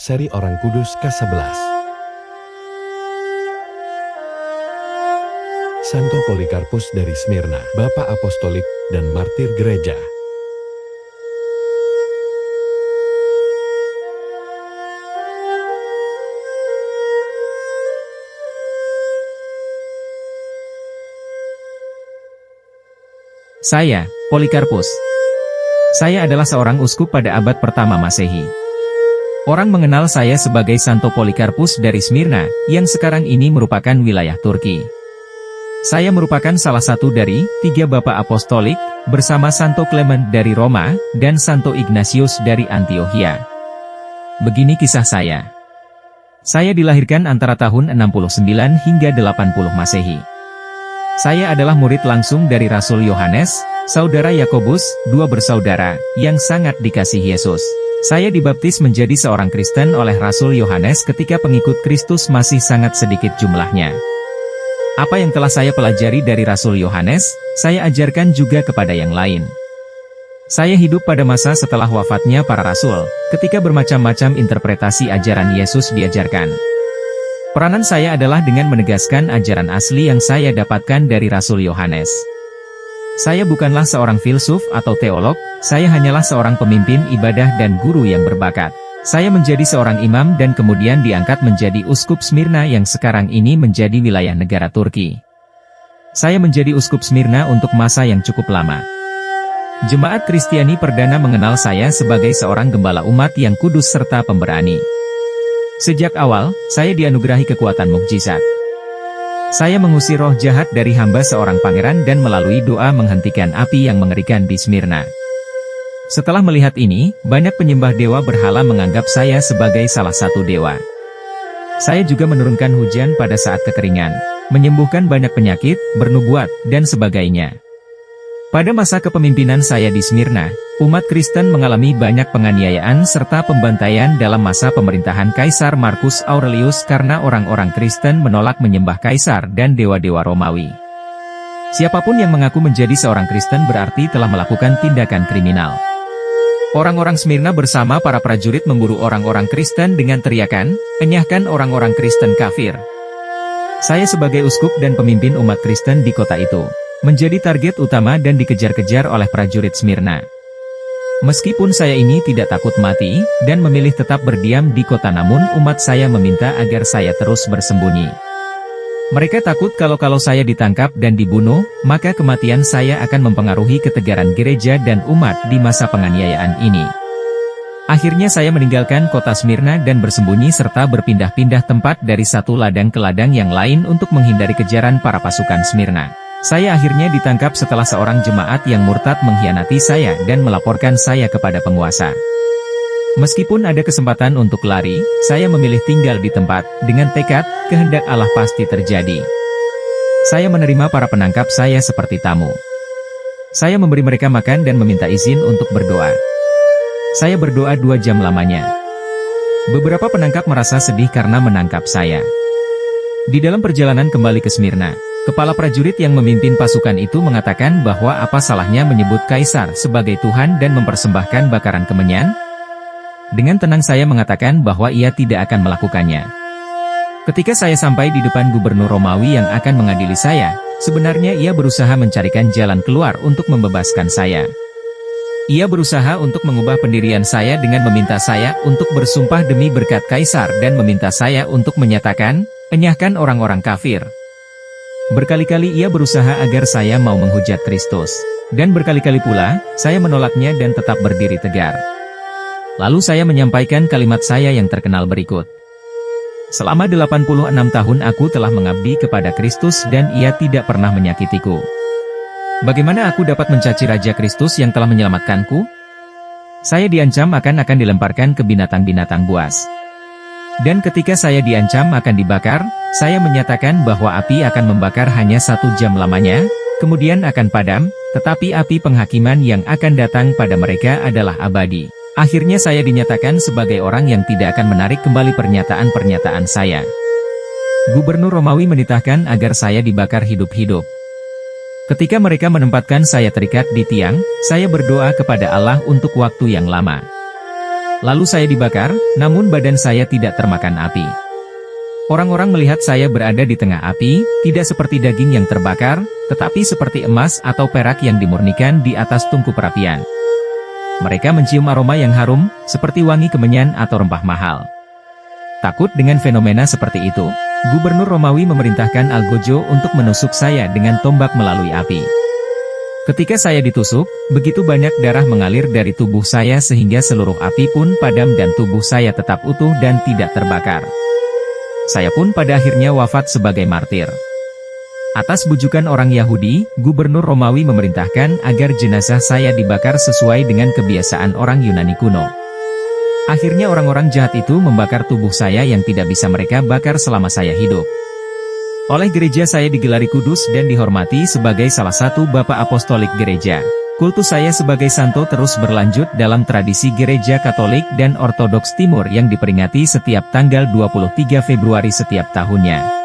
Seri Orang Kudus ke-11. Santo Polikarpus dari Smyrna, Bapak Apostolik dan Martir Gereja. Saya, Polikarpus. Saya adalah seorang uskup pada abad pertama Masehi. Orang mengenal saya sebagai Santo Polikarpus dari Smyrna, yang sekarang ini merupakan wilayah Turki. Saya merupakan salah satu dari 3 Bapak Apostolik, bersama Santo Clement dari Roma, dan Santo Ignatius dari Antiokhia. Begini kisah saya. Saya dilahirkan antara tahun 69 hingga 80 Masehi. Saya adalah murid langsung dari Rasul Yohanes, saudara Yakobus, 2 bersaudara, yang sangat dikasihi Yesus. Saya dibaptis menjadi seorang Kristen oleh Rasul Yohanes ketika pengikut Kristus masih sangat sedikit jumlahnya. Apa yang telah saya pelajari dari Rasul Yohanes, saya ajarkan juga kepada yang lain. Saya hidup pada masa setelah wafatnya para rasul, ketika bermacam-macam interpretasi ajaran Yesus diajarkan. Peranan saya adalah dengan menegaskan ajaran asli yang saya dapatkan dari Rasul Yohanes. Saya bukanlah seorang filsuf atau teolog, saya hanyalah seorang pemimpin ibadah dan guru yang berbakat. Saya menjadi seorang imam dan kemudian diangkat menjadi uskup Smyrna yang sekarang ini menjadi wilayah negara Turki. Saya menjadi uskup Smyrna untuk masa yang cukup lama. Jemaat Kristiani perdana mengenal saya sebagai seorang gembala umat yang kudus serta pemberani. Sejak awal, saya dianugerahi kekuatan mukjizat. Saya mengusir roh jahat dari hamba seorang pangeran dan melalui doa menghentikan api yang mengerikan di Smyrna. Setelah melihat ini, banyak penyembah dewa berhala menganggap saya sebagai salah satu dewa. Saya juga menurunkan hujan pada saat kekeringan, menyembuhkan banyak penyakit, bernubuat, dan sebagainya. Pada masa kepemimpinan saya di Smyrna, umat Kristen mengalami banyak penganiayaan serta pembantaian dalam masa pemerintahan Kaisar Marcus Aurelius karena orang-orang Kristen menolak menyembah Kaisar dan dewa-dewa Romawi. Siapapun yang mengaku menjadi seorang Kristen berarti telah melakukan tindakan kriminal. Orang-orang Smyrna bersama para prajurit memburu orang-orang Kristen dengan teriakan, "Enyahkan orang-orang Kristen kafir." Saya sebagai uskup dan pemimpin umat Kristen di kota itu, menjadi target utama dan dikejar-kejar oleh prajurit Smyrna. Meskipun saya ini tidak takut mati, dan memilih tetap berdiam di kota namun umat saya meminta agar saya terus bersembunyi. Mereka takut kalau saya ditangkap dan dibunuh, maka kematian saya akan mempengaruhi ketegaran gereja dan umat di masa penganiayaan ini. Akhirnya saya meninggalkan kota Smyrna dan bersembunyi serta berpindah-pindah tempat dari satu ladang ke ladang yang lain untuk menghindari kejaran para pasukan Smyrna. Saya akhirnya ditangkap setelah seorang jemaat yang murtad mengkhianati saya dan melaporkan saya kepada penguasa. Meskipun ada kesempatan untuk lari, saya memilih tinggal di tempat, dengan tekad, kehendak Allah pasti terjadi. Saya menerima para penangkap saya seperti tamu. Saya memberi mereka makan dan meminta izin untuk berdoa. Saya berdoa 2 jam lamanya. Beberapa penangkap merasa sedih karena menangkap saya. Di dalam perjalanan kembali ke Smyrna, kepala prajurit yang memimpin pasukan itu mengatakan bahwa apa salahnya menyebut Kaisar sebagai Tuhan dan mempersembahkan bakaran kemenyan? Dengan tenang saya mengatakan bahwa ia tidak akan melakukannya. Ketika saya sampai di depan gubernur Romawi yang akan mengadili saya, sebenarnya ia berusaha mencarikan jalan keluar untuk membebaskan saya. Ia berusaha untuk mengubah pendirian saya dengan meminta saya untuk bersumpah demi berkat Kaisar dan meminta saya untuk menyatakan, "Enyahkan orang-orang kafir." Berkali-kali ia berusaha agar saya mau menghujat Kristus. Dan berkali-kali pula, saya menolaknya dan tetap berdiri tegar. Lalu saya menyampaikan kalimat saya yang terkenal berikut. Selama 86 tahun aku telah mengabdi kepada Kristus dan ia tidak pernah menyakitiku. Bagaimana aku dapat mencaci Raja Kristus yang telah menyelamatkanku? Saya diancam akan dilemparkan ke binatang-binatang buas. Dan ketika saya diancam akan dibakar, saya menyatakan bahwa api akan membakar hanya 1 jam lamanya, kemudian akan padam, tetapi api penghakiman yang akan datang pada mereka adalah abadi. Akhirnya saya dinyatakan sebagai orang yang tidak akan menarik kembali pernyataan-pernyataan saya. Gubernur Romawi menitahkan agar saya dibakar hidup-hidup. Ketika mereka menempatkan saya terikat di tiang, saya berdoa kepada Allah untuk waktu yang lama. Lalu saya dibakar, namun badan saya tidak termakan api. Orang-orang melihat saya berada di tengah api, tidak seperti daging yang terbakar, tetapi seperti emas atau perak yang dimurnikan di atas tungku perapian. Mereka mencium aroma yang harum, seperti wangi kemenyan atau rempah mahal. Takut dengan fenomena seperti itu, Gubernur Romawi memerintahkan Algojo untuk menusuk saya dengan tombak melalui api. Ketika saya ditusuk, begitu banyak darah mengalir dari tubuh saya sehingga seluruh api pun padam dan tubuh saya tetap utuh dan tidak terbakar. Saya pun pada akhirnya wafat sebagai martir. Atas bujukan orang Yahudi, Gubernur Romawi memerintahkan agar jenazah saya dibakar sesuai dengan kebiasaan orang Yunani kuno. Akhirnya orang-orang jahat itu membakar tubuh saya yang tidak bisa mereka bakar selama saya hidup. Oleh gereja saya digelari kudus dan dihormati sebagai salah satu Bapak Apostolik Gereja. Kultus saya sebagai santo terus berlanjut dalam tradisi Gereja Katolik dan Ortodoks Timur yang diperingati setiap tanggal 23 Februari setiap tahunnya.